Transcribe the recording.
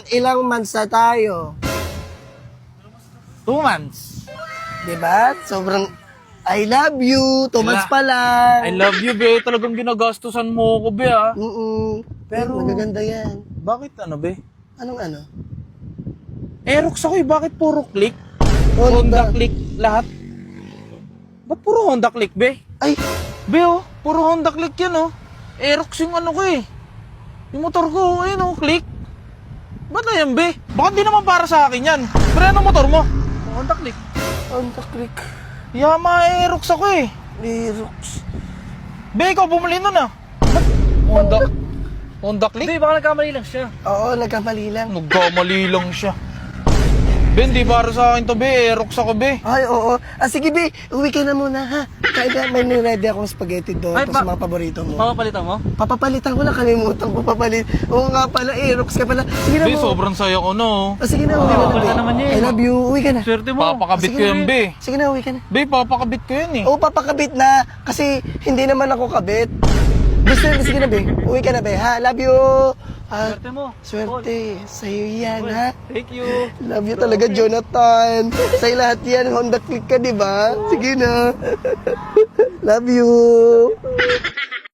Ilang months na tayo? 2 months. Diba? Sobrang I love you. 2 months pa lang. I love you, be. Talagang ginagastusan mo ko, be, ah. Pero magaganda yan. Bakit ano, be? Anong ano? Aerox ako eh. Bakit puro click? Honda. Honda click lahat? Ba't puro Honda click, be? Ay, Be, oh. Puro Honda click yan, oh. Aerox yung ano ko eh. Yung motor ko, ayun, oh. Click. Ba't na yan, be? Bakit di naman para sa akin yan? Pero ano motor mo? Honda click. Honda Click. Yamaha Aerox ako eh. Lyrics. Be, ikaw bumili nun ah. Honda click? Hindi, baka nagkamali lang siya. Oo, nagkamali lang. Nagkamali lang siya. Ben, di para sa akin to, be. Aerox ako, be. Ay, oo. Sige, Be. Uwi ka na muna, ha? Kaya may ready akong spaghetti doon. Ay, Tapos mga paborito mo. Papapalitan mo? Papapalitan ko na. Kalimutan ko papalit. Oo nga pala, Aerox ka pala. Sige na Be, mo. sobrang saya ko no. Sige na, uwi ka na, Be. Papalitan naman niya eh. I love you. Uwi ka na. Swerte mo. Papakabit Sige ko na, yan, be. Sige na, uwi ka na. Be, papakabit ko yan eh. Oo, papakabit na. Kasi hindi naman ako kabit. Sige na, Be. Uwi ka na, Be, ha? Love you. Swerte mo. Swerte. Sa'yo yan, ha? Thank you. Love you talaga, Jonathan. Sa'yo lahat yan. Honda Click ka, di ba? Sige na. Love you.